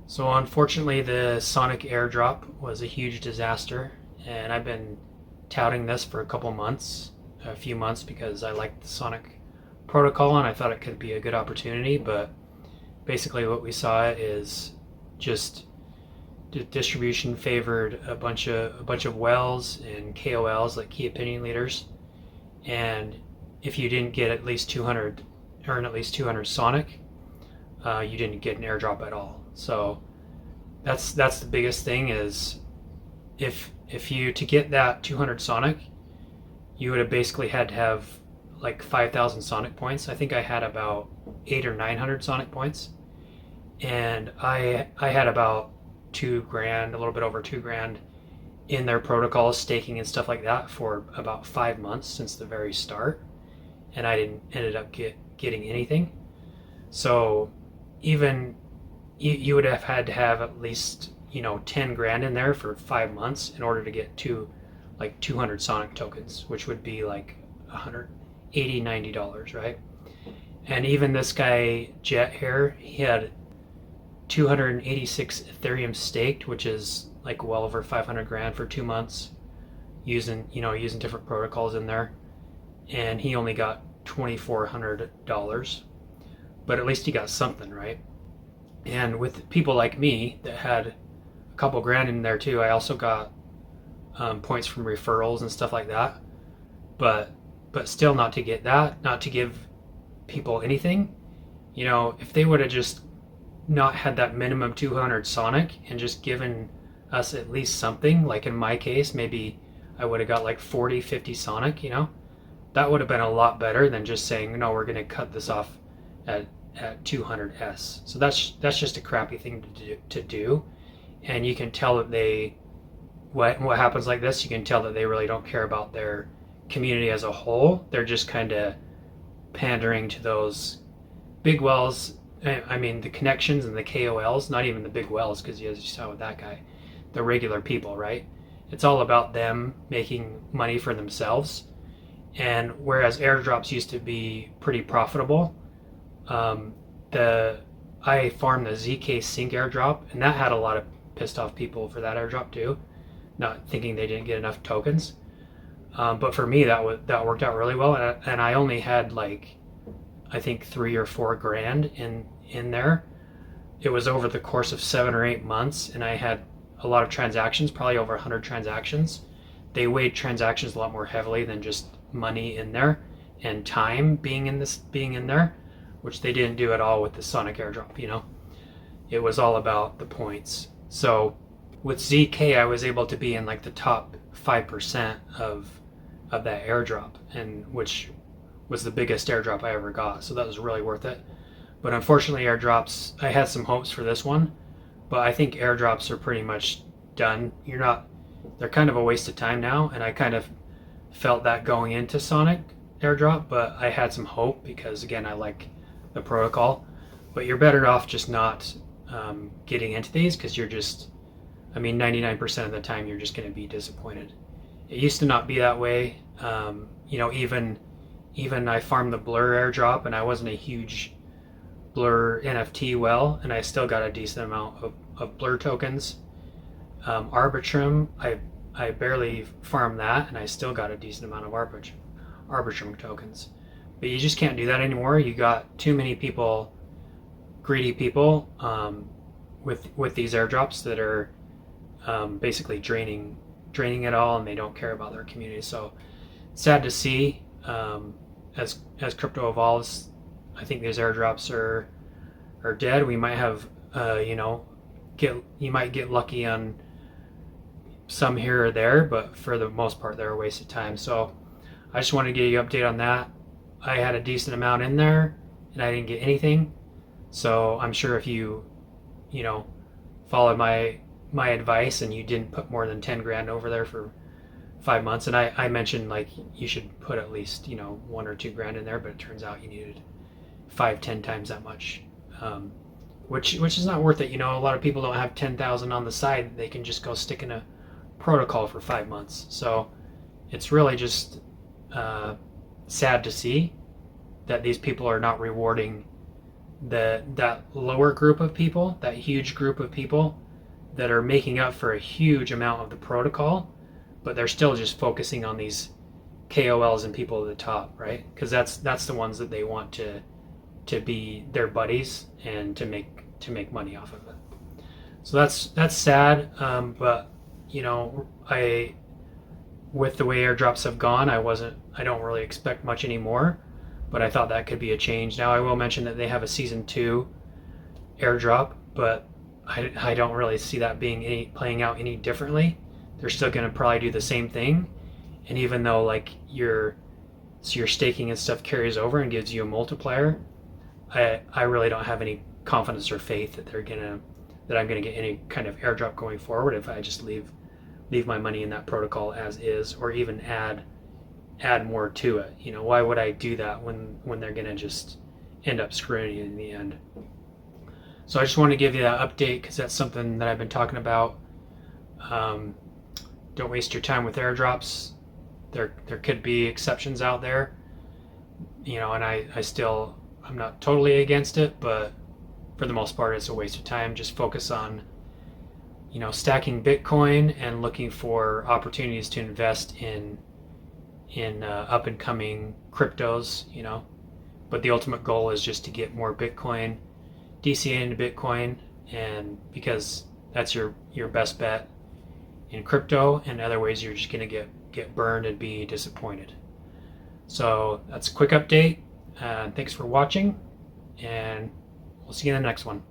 So unfortunately, the Sonic airdrop was a huge disaster, and I've been touting this for a few months, because I liked the Sonic protocol and I thought it could be a good opportunity. But basically, what we saw is just the distribution favored a bunch of whales and KOLs, like key opinion leaders, and if you didn't get at least 200, earn at least 200 Sonic, you didn't get an airdrop at all. So that's the biggest thing is if you to get that 200 Sonic, you would have basically had to have like 5,000 Sonic points. I think I had about 800 or 900 Sonic points, and I had about $2,000, a little bit over $2,000 in their protocols, staking and stuff like that, for about 5 months since the very start, and I didn't ended up getting anything. So even you would have had to have at least 10 grand in there for 5 months in order to get to like 200 Sonic tokens, which would be like $180-$90, right? And even this guy Jet here, he had 286 Ethereum staked, which is like well over 500 grand for 2 months, using different protocols in there, and he only got $2,400, but at least he got something, right? And with people like me that had a couple grand in there too, I also got points from referrals and stuff like that. But still, not to get that, not to give people anything. If they would have just not had that minimum 200 Sonic and just given us at least something, like in my case, maybe I would have got like 40, 50 Sonic, that would have been a lot better than just saying, no, we're going to cut this off at 200S. So that's just a crappy thing to do. And you can tell that what happens like this, you can tell that they really don't care about their community as a whole. They're just kind of pandering to those big wells. I mean, the connections and the KOLs, not even the big wells, because as you saw with that guy, the regular people, right? It's all about them making money for themselves. And whereas airdrops used to be pretty profitable, I farmed the ZK Sync airdrop, and that had a lot of pissed off people for that airdrop too, not thinking they didn't get enough tokens. But for me, that worked out really well, and I only had like, I think 3 or 4 grand in there. It was over the course of 7 or 8 months, and I had a lot of transactions, probably over 100 transactions. They weighed transactions a lot more heavily than just money in there and time being in there, which they didn't do at all with the Sonic airdrop. It was all about the points. So with ZK, I was able to be in like the top 5% of that airdrop, and which was the biggest airdrop I ever got. So that was really worth it. But unfortunately, airdrops, I had some hopes for this one, but I think airdrops are pretty much done. They're kind of a waste of time now, and I kind of felt that going into Sonic airdrop, but I had some hope because, again, I like the protocol. But you're better off just not getting into these, because 99% of the time you're just going to be disappointed. It used to not be that way. Even I farmed the Blur airdrop, and I wasn't a huge Blur NFT well, and I still got a decent amount of Blur tokens. Arbitrum, I barely farmed that, and I still got a decent amount of Arbitrum tokens. But you just can't do that anymore. You got too many people, greedy people, with these airdrops that are basically draining it all, and they don't care about their community. So sad to see. As crypto evolves, I think these airdrops are dead. We might have you might get lucky on some here or there, but for the most part they're a waste of time. So I just wanted to give you an update on that. I had a decent amount in there and I didn't get anything. So I'm sure if you followed my advice and you didn't put more than 10 grand over there for 5 months, and I mentioned like you should put at least 1 or 2 grand in there, but it turns out you needed 5-10 times that much, which is not worth it. A lot of people don't have 10,000 on the side. They can just go stick in a protocol for 5 months. So it's really just sad to see that these people are not rewarding that lower group of people, that huge group of people that are making up for a huge amount of the protocol, but they're still just focusing on these KOLs and people at the top, right? Because that's the ones that they want to be their buddies and to make money off of it. So that's sad, but you know, with the way airdrops have gone, I don't really expect much anymore, but I thought that could be a change. Now I will mention that they have a season 2 airdrop, but I don't really see that playing out any differently. They're still going to probably do the same thing, and even though like your staking and stuff carries over and gives you a multiplier, I really don't have any confidence or faith that I'm gonna get any kind of airdrop going forward if I just leave my money in that protocol as is, or even add more to it. You know, why would I do that when they're gonna just end up screwing you in the end? So I just want to give you that update because that's something that I've been talking about. Don't waste your time with airdrops. There could be exceptions out there, you know, and I'm not totally against it, but for the most part it's a waste of time. Just focus on, you know, stacking Bitcoin and looking for opportunities to invest in up and coming cryptos, you know. But the ultimate goal is just to get more Bitcoin, DCA into Bitcoin, and because that's your best bet in crypto, and other ways you're just gonna get burned and be disappointed. So that's a quick update. Thanks for watching, and we'll see you in the next one.